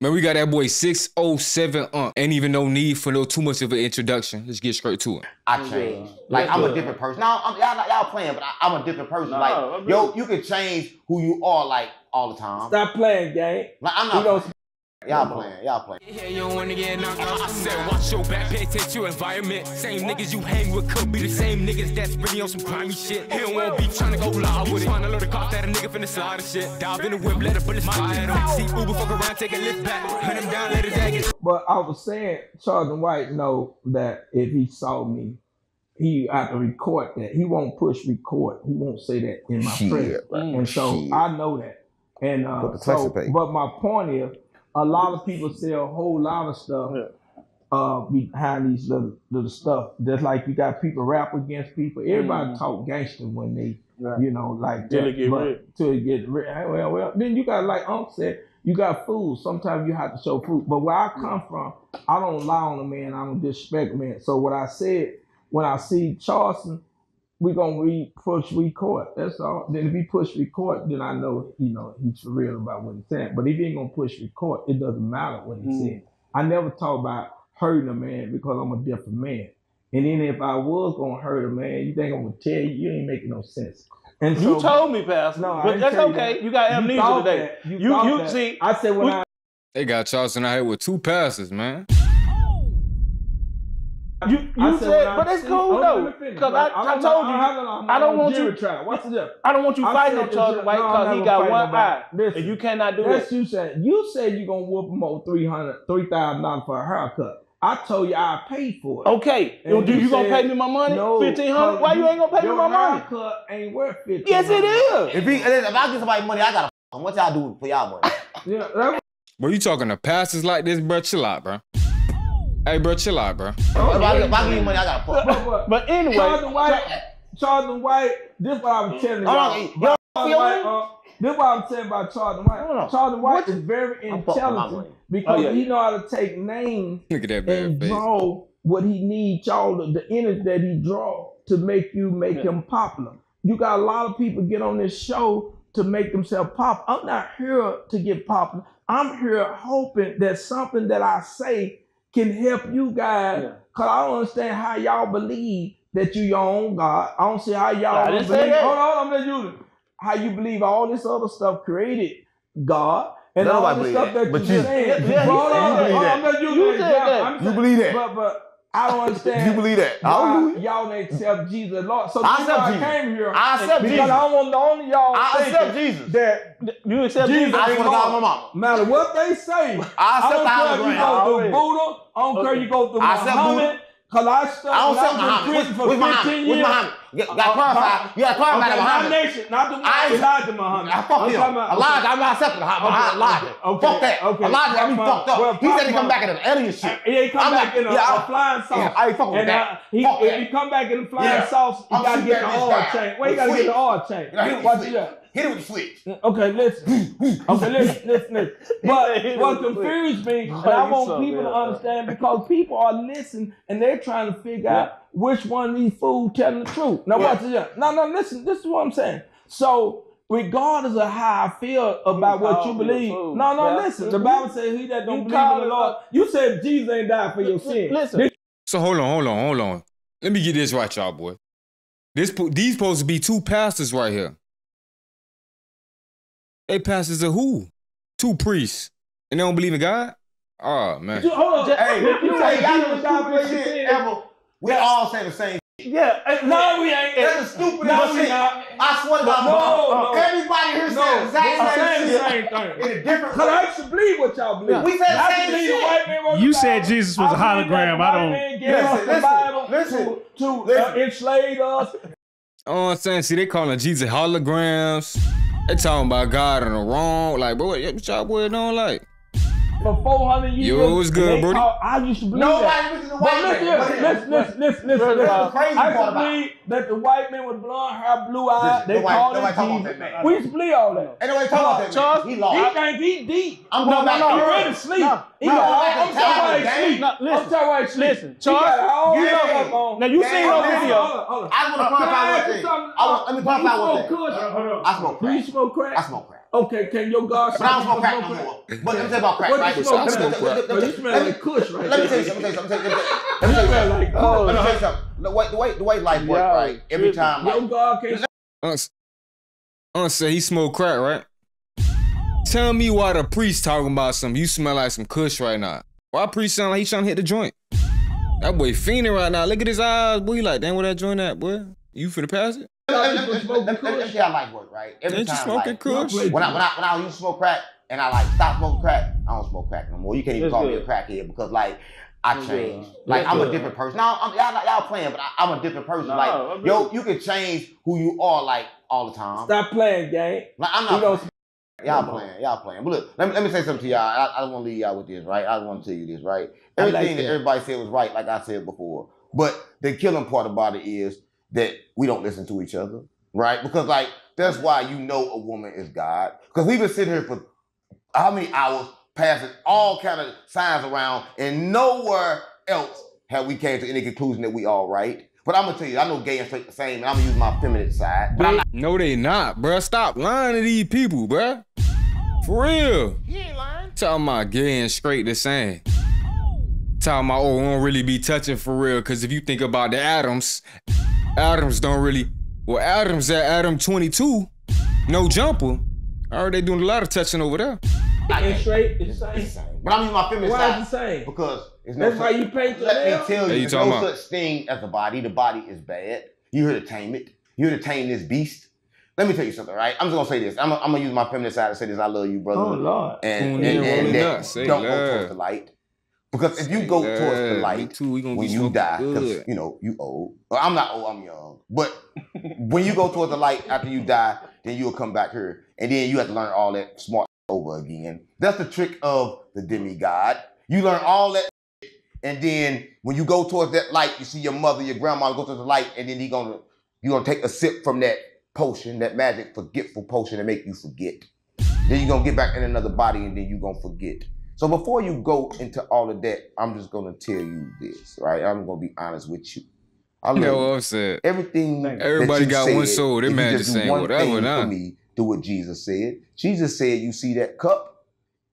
Man, we got that boy 607 Ain't even no need for too much of an introduction. Let's get straight to it. I changed. Like, I'm a different person. Now, y'all playing, but I'm a different person. Like, yo, you can change who you are, like, all the time. Stop playing, gang. Like, I'm not. Y'all playing. Yeah, you don't wanna get knocked out. I said, watch your back, pay attention to your environment. Same niggas you hang with could be the same niggas that's really on some grimy shit. He don't want beef, trying to go loud with it. Trying to load the cop that a nigga finna slide and shit. Dive in the whip, let a bullet fly. See Uber fuck around, take a lift back. Hunt him down, let his dad get. But I was saying, Charleston White know that if he saw me, he had to record that. He won't push record. He won't say that in my presence. Right. And so I know that. And but my point is, a lot of people say a whole lot of stuff behind these little stuff. Just like you got people rap against people. Everybody talk gangster when they, you know, like that. Till it get rid. Well, then you got, like Unc said, you got fools. Sometimes you have to show food. But where I come from, I don't lie on a man. I don't disrespect a man. So what I said, when I see Charleston, we're gonna push record. That's all. Then if he push record, then I know, you know, he's for real about what he's saying. But if he ain't gonna push record, it doesn't matter what he said. I never talk about hurting a man because I'm a different man. And then if I was gonna hurt a man, you think I'm gonna tell you? You ain't making no sense. And so, you told me, Pastor. No, but that's okay. You got amnesia today. You see, I said when they got Charleston out here with 2 pastors, man. You said, but it's cool though, because I told you, I don't want you. I don't want you fighting on Charleston White because he got one eye, and you cannot do that. You said you gonna whoop him over $3,000 for a haircut. I told you I paid for it. Okay, you gonna pay me my money? No, $1,500. Why you ain't gonna pay me my money? Your haircut ain't worth $1,500. Yes, it is. If I give somebody money, I gotta f*** what y'all do for y'all money? Bro, you talking to pastors like this, bro? Chill out, bro. Hey, bro, chill out, bro. If I give you money, I gotta fuck. But anyway, Charleston White, this is what I was telling you. This is what I'm saying about Charleston White. Charleston White is very intelligent because he know how to take names and draw what he needs, the energy that he draw to make him popular. You got a lot of people get on this show to make themselves popular. I'm not here to get popular. I'm here hoping that something that I say can help you guys, because I don't understand how y'all believe that you your own God. I don't see how y'all believe. Hold on, I'm just using how you believe all this other stuff created God. And all the stuff that you're saying. You believe that. But I don't understand. You believe that? Y'all ain't accept Jesus as Lord. So I came here. I accept Jesus. Because I don't want only y'all. I accept Jesus. That you accept Jesus. I swear to God, my mama. No matter what they say. I accept the hologram. You go through Buddha. I don't care you go through Muhammad. Because I don't accept Muhammad. For 15 years. Muhammad? You got clarify. You got clarify that Muhammad. My nation, not the one who lied to Muhammad. Fuck him. Elijah, I'm not accepting Elijah. Fuck that. Elijah got me fucked up. He said he come back in an alien shit. He ain't come back in a flying sauce. I ain't fucking with that. If he come back in a flying sauce, he got to get the oil change. Where you got to get the oil change? Watch it. Hit it with the switch. Okay, listen. Listen. But what confused me, and I want people to understand, because people are listening and they're trying to figure out which one of these fools telling the truth. Now watch it. No, listen. This is what I'm saying. So regardless of how I feel about what you believe, listen. The Bible says he that don't believe in the Lord. You said Jesus ain't died for your sin. Listen. So hold on. Let me get this right, y'all, boy. These supposed to be 2 pastors right here. They pastors are who? 2 priests. And they don't believe in God? Oh, man. Hold on. Hey, you say y'all do the stupidest shit ever. We all say the same shit. Yeah. No, we ain't. That's the stupidest shit. I swear to God. Everybody here says the same thing. In a different way. I should believe what y'all believe. We said the same shit. You said Jesus was a hologram. Listen. To enslave us. Oh, I'm saying, see, they calling Jesus holograms. They talking about God in the wrong. Like, bro, what y'all boy doing like? For 400 years. Yo, it was good, bro. I used to believe that. Listen. I used to believe that the white man with blonde hair, blue eyes, they called him Jesus. We used to believe all that. Ain't nobody talking about that, Charles. He lost. He think he deep. I'm going back to he ready to sleep. I'm talking about sleep. Listen, Charles, now you seen no video. I want to clarify one thing. Let me clarify one thing. I smoke crack. I smoke crack. Okay, can your God? But I don't smoke crack no more. But let me tell you about crack, right? You smoke crack? You smell like Kush, right? Let me tell you something. Let me tell you something. The way life works, right? Every time. Your God can't. Say he smoked crack, right? Tell me why the priest talking about something. You smell like some Kush right now. Why priest sound like he trying to hit the joint? That boy fiending right now. Look at his eyes, boy. He like, damn, where that joint at, boy? You finna pass it? Let me see how life work, right? Every time, smoking Kush? When I used to smoke crack and I like stopped smoking crack, I don't smoke crack no more. You can't even call me a crackhead because like I changed. Like I'm a different person. Now y'all playing, but I'm a different person. Like you can change who you are like all the time. Stop playing, gang. Like I'm not. Y'all playing. But look, let me say something to y'all. I don't want to leave y'all with this, right? I want to tell you this, right? Everything that everybody said was right, like I said before. But the killing part about it is that we don't listen to each other, right? Because like that's why you know a woman is God. Because we've been sitting here for how many hours passing all kind of signs around, and nowhere else have we came to any conclusion that we all right. But I'm gonna tell you, I know gay and straight the same, and I'm gonna use my feminine side. But I'm not. No, they not, bruh. Stop lying to these people, bruh. For real. He ain't lying. Talking about gay and straight the same. Talking about, oh, we won't really be touching for real, because if you think about the Adams don't really, well, Adams at Adam 22, no jumper. I heard they doing a lot of touching over there. And straight, it's the same. But I'm using my feminine side. Why is it the same? Because it's no that's why you paint your Let me tell you, there's no about? such thing as the body. The body is bad. You here to tame it. You here to tame this beast. Let me tell you something, right? I'm just gonna say this. I'm gonna use my feminine side to say this. I love you, brother. Oh Lord. And don't go towards the light. Because if you go towards the light, when you die, because you know you old. Well, I'm not old. I'm young. But when you go towards the light after you die, then you'll come back here, and then you have to learn all that smart over again. That's the trick of the demigod. You learn all that, and then when you go towards that light, you see your mother, your grandma go towards the light, and then you're gonna take a sip from that potion, that magic forgetful potion to make you forget. Then you're gonna get back in another body, and then you're gonna forget. So before you go into all of that, I'm just gonna tell you this, right? I'm gonna be honest with you. You know what I'm saying? Everything. Everybody got said, one soul. They man just saying whatever now. For me, do what Jesus said. Jesus said, "You see that cup?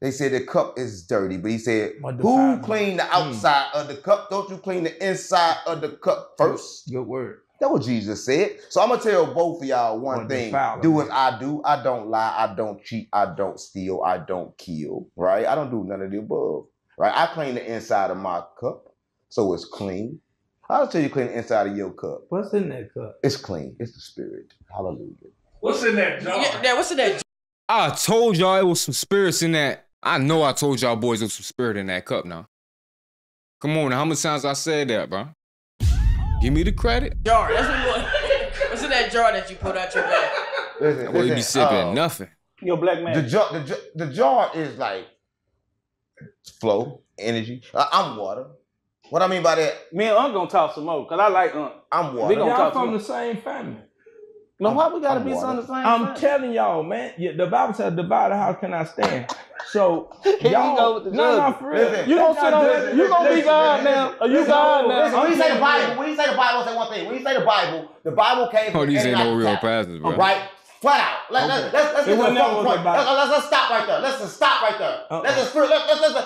They said the cup is dirty, but he said, who cleaned the outside of the cup? Don't you clean the inside of the cup first?" Good word. That's what Jesus said. So I'm gonna tell both of y'all one thing. Do as I do. I don't lie. I don't cheat. I don't steal. I don't kill. Right? I don't do none of the above. Right? I clean the inside of my cup, so it's clean. I'll tell you clean the inside of your cup. What's in that cup? It's clean. It's the spirit. Hallelujah. What's in that jar? Yeah, what's in that jar? I told y'all it was some spirits in that. I know I told y'all boys there was some spirit in that cup now. Come on, how many times I said that, bro? Give me the credit. Jar, that's what you want. What's in that jar that you put out your bag? Listen, you be sipping nothing. You're a black man. The jar is like flow, energy. I'm water. What I mean by that? Me and Unc gonna talk some more, cause I like Unc. I'm water. We gonna talk from the same family. No, why we gotta be on the same? I'm telling y'all, man. The Bible says, "Divided, how can I stand?" So y'all, go with the no, for real. You gonna sit on it? You gonna be God now? Are you God now? When you say the Bible, say one thing. When you say the Bible came from these ain't no real pastors, bro. Right? Flat out. Let's stop right there. Let's just stop right there.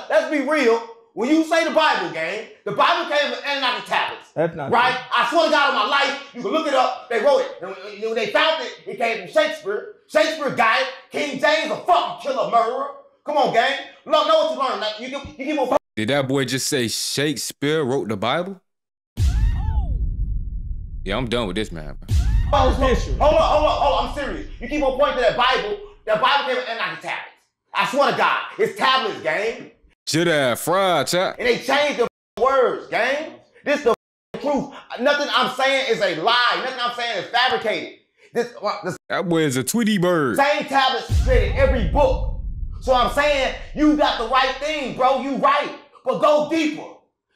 Let's be real. When you say the Bible, gang, the Bible came from Anunnaki tablets. That's not right. True. I swear to God on my life, you can look it up. They wrote it. And when they found it, it came from Shakespeare. Shakespeare got it. King James a fucking killer murderer. Come on, gang. Know what you learn. Like, you give more. Did that boy just say Shakespeare wrote the Bible? Yeah, I'm done with this, man. Hold on. I'm serious. You keep on pointing to that Bible. That Bible came from Anunnaki tablets. I swear to God, it's tablets, gang. Jedi fried, chat. And they changed the words, gang. This the truth. Nothing I'm saying is a lie. Nothing I'm saying is fabricated. This that boy is a Tweety bird. Same tablets created every book. So I'm saying you got the right thing, bro. You right. But go deeper.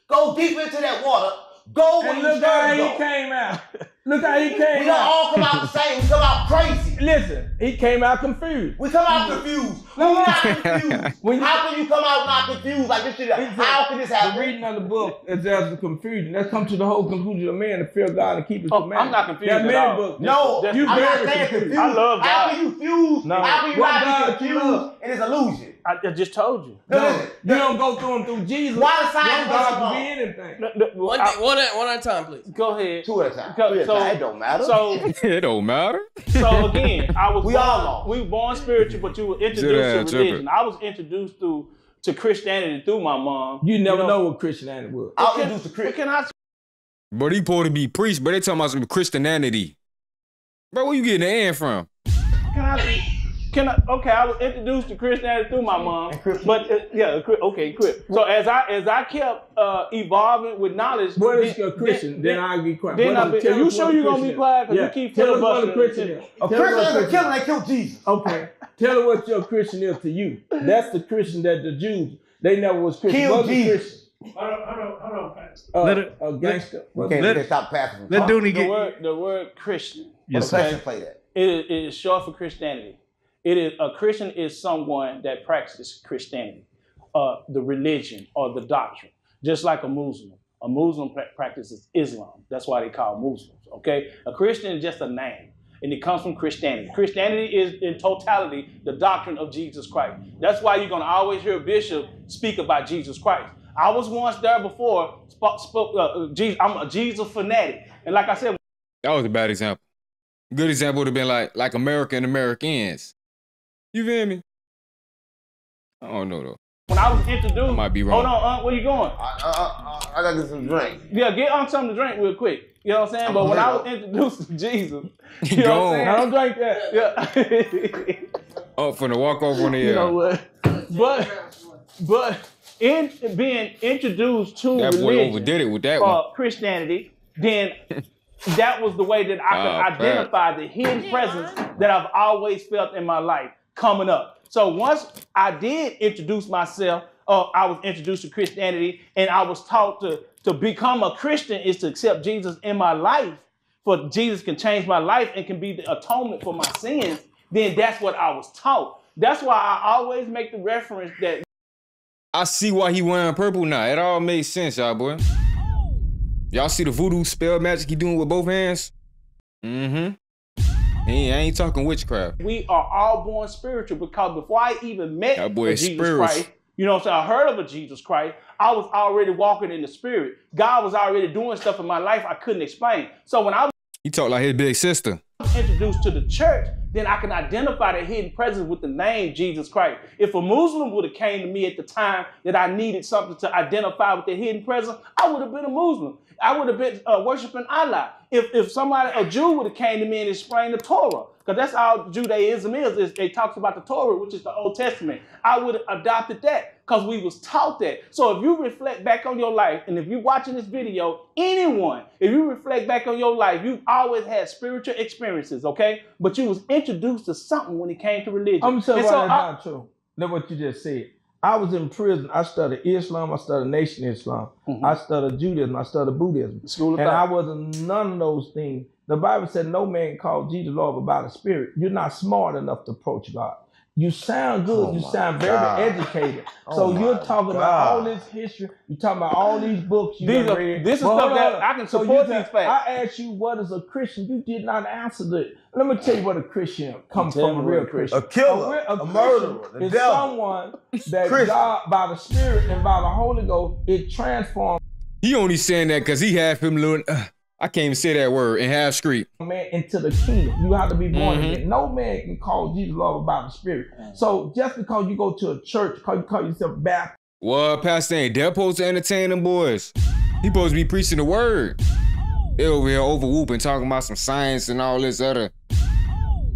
Go deeper into that water. Go when you look how he came out. Look how he came out. We don't all come out the same. We come out crazy. Listen, he came out confused. We come out confused. We're not confused. How can you come out not confused? Like this shit, how can this happen? The reading of the book is just the confusion. Let's come to the whole conclusion of man to fear God and keep his commandments. I'm not confused at all. book. No, you I'm very not saying confused. I love God. How can you fuse? No. How can you not be confused in his illusion? I just told you. No, you don't go through him through Jesus. Why the science God can be anything? One at a time, please. Go ahead. 2 at a time. It don't matter. So it don't matter. So again, we were born spiritual, but you were introduced to religion. I was introduced to Christianity through my mom. You never know what Christianity was. I was introduced to Christianity. But he supposed to be preached, but they talking about some Christianity. Bro, where you getting the end from? Okay, I was introduced to Christianity through my mom, but okay. So as I kept evolving with knowledge, what is a Christian? Then I'll be quiet. Are you sure you're gonna be quiet? Because you keep filibustering. A Christian is. A Christian is a killer. They killed Jesus. Okay, tell her what your Christian is to you. That's the Christian that the Jews they never was Christian. Killed Jesus. Hold on, Pastor. A gangster. Let stop passing. Let Dooney get the word Christian. Yes, okay. Play that. It is short for Christianity. It is a Christian is someone that practices Christianity, the religion or the doctrine, just like a Muslim. A Muslim practices Islam. That's why they call Muslims. Okay, a Christian is just a name, and it comes from Christianity. Christianity is in totality the doctrine of Jesus Christ. That's why you're gonna always hear a bishop speak about Jesus Christ. I was once there before. I'm a Jesus fanatic, and like I said, that was a bad example. Good example would have been like America and Americans. You feel me? I don't know though. When I was introduced, I might be wrong. Hold on, where you going? I got to get some drink. Yeah, get on something to drink real quick. You know what I'm saying? But when I was introduced to Jesus, you know what I'm saying? I don't drink that. Yeah. Oh, from the walk over on the You know what? But in being introduced to that religion, boy overdid it with that one. Christianity, then that was the way that I could identify the hidden presence that I've always felt in my life coming up. So once I did introduce myself, I was introduced to Christianity, and I was taught to become a Christian is to accept Jesus in my life, for Jesus can change my life and can be the atonement for my sins, then that's what I was taught. That's why I always make the reference that I see why he wearing purple now. It all makes sense, y'all boy. Y'all see the voodoo spell magic he doing with both hands? Mm-hmm. I ain't talking witchcraft. We are all born spiritual, because before I even met Jesus Christ, you know what I'm saying, I heard of a Jesus Christ, I was already walking in the spirit. God was already doing stuff in my life I couldn't explain. So when I was he talk like his big sister. Introduced to the church, then I can identify the hidden presence with the name Jesus Christ. If a Muslim would have came to me at the time that I needed something to identify with the hidden presence, I would have been a Muslim. I would have been worshiping Allah. If a Jew would have came to me and explained the Torah, because that's all Judaism is it talks about the Torah, which is the Old Testament. I would have adopted that because we was taught that. So if you reflect back on your life, and if you're watching this video, anyone, if you reflect back on your life, you've always had spiritual experiences, okay? But you was introduced to something when it came to religion. I'm saying that's not true. That's what you just said. I was in prison. I studied Islam. I studied Nation Islam. I studied Judaism. I studied Buddhism. And I wasn't none of those things. The Bible said no man called Jesus Lord but by the Spirit. You're not smart enough to approach God. You sound good. You sound very educated. So you're talking about all this history. You're talking about all these books you read. This is stuff that I can support these facts. I asked you what is a Christian. You did not answer that. Let me tell you what a Christian comes from. A real Christian. A killer, a murderer, is someone that God, by the Spirit and by the Holy Ghost, it transforms. He only saying that because he half him little. I can't even say that word in half street. Man, into the kingdom. You have to be born again. No man can call Jesus Lord by the Spirit. So just because you go to a church, you call yourself Baptist. Well, Pastor ain't that supposed to entertain them boys. He supposed to be preaching the word. They over here over whooping, talking about some science and all this other.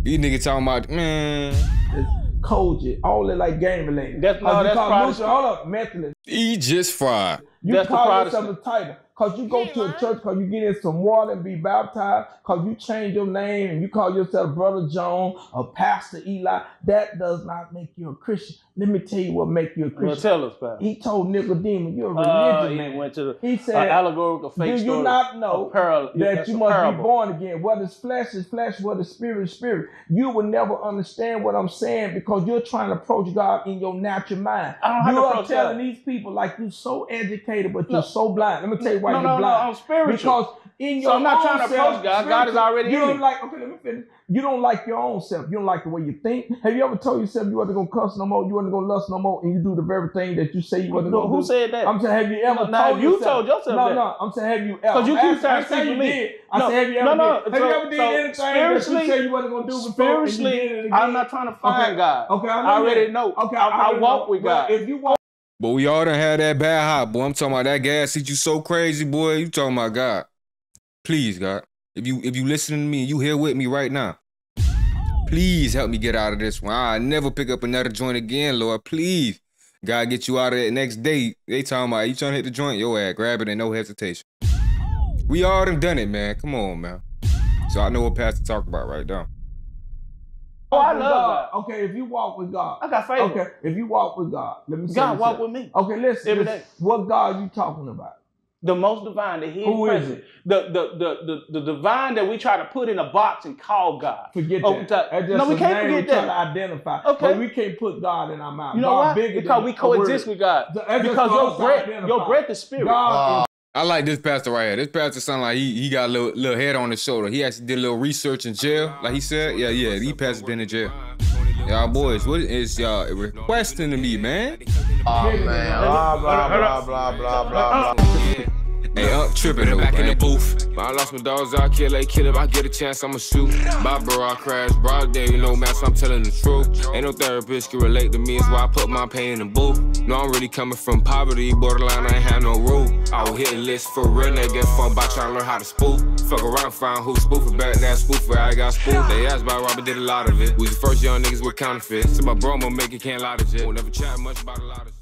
These niggas talking about, man. It's Koji, all that like game related. That's Protestant. Hold up, Methodist. He just fried. You call yourself a title because you go to a church, because you get in some water and be baptized, because you change your name and you call yourself Brother John or Pastor Eli. That does not make you a Christian. Let me tell you what makes you a Christian. Well, tell us, Pastor. He told Nicodemus, you're a religion man. Went to he said, allegorical fake do you not know that you must be born again? What is flesh, what is spirit. You will never understand what I'm saying because you're trying to approach God in your natural mind. You are telling these people like you're so educated, but you're so blind. Let me tell you why you're blind. No, I'm spiritual. Because in your I'm not trying to self, approach God. God is already you in don't me. like. Okay, let me finish. You don't like your own self. You don't like the way you think. Have you ever told yourself you wasn't gonna cuss no more? You wasn't gonna lust no more, and you do the very thing that you say you wasn't gonna do? Who said that? I'm saying, have you ever told you yourself? told yourself that? No. I'm saying, have you ever? Because you keep trying to speak for me. I said, have you ever? Have you ever did anything that you spiritually, said you wasn't gonna do before? Spiritually, I'm not trying to find God. Okay, I already know. Okay, I walk with God. If you walk. But we all done had that bad hot, boy. I'm talking about that gas hit you so crazy, boy. You talking about God. Please, God. If you listening to me, you here with me right now. Please help me get out of this one. I'll never pick up another joint again, Lord. Please. God get you out of that next day. They talking about, you trying to hit the joint? Yo, ass, grab it and no hesitation. We all done it, man. Come on, man. So I know what Pastor talk about right now. Oh, I love God. Okay, if you walk with God. I got faith. Okay, if you walk with God. Let me say God walk with me. Okay, listen. Every day. What God you talking about? The most divine, the hidden Who presence. is it? The divine that we try to put in a box and call God. Forget that. No, we can't forget that. Try to identify. Okay. But we can't put God in our mouth. You know God why? Because we coexist with God. Because your breath is spirit. I like this pastor right here. This pastor sound like he got a little head on his shoulder. He actually did a little research in jail, like he said. Yeah. These pastors been in jail. Y'all boys, what is y'all requesting to me, man? Oh man, blah. Hey, up tripping though, back in the booth. I lost my dogs, I kill if I get a chance, I'ma shoot. My bro, I crash, broad day, you know, man, so I'm telling the truth. Ain't no therapist can relate to me, it's why I put my pain in the booth. No, I'm really coming from poverty, borderline, I ain't have no rule. I will hit the list for real, they get fun by trying to learn how to spoof. Fuck around, find who spoofing back, that spoofer, I got spoofed. They asked about Robert, did a lot of it. We was the first young niggas with counterfeits. So my bro, I'ma make it, can't lie to shit. Won't never chat much about a lot of shit.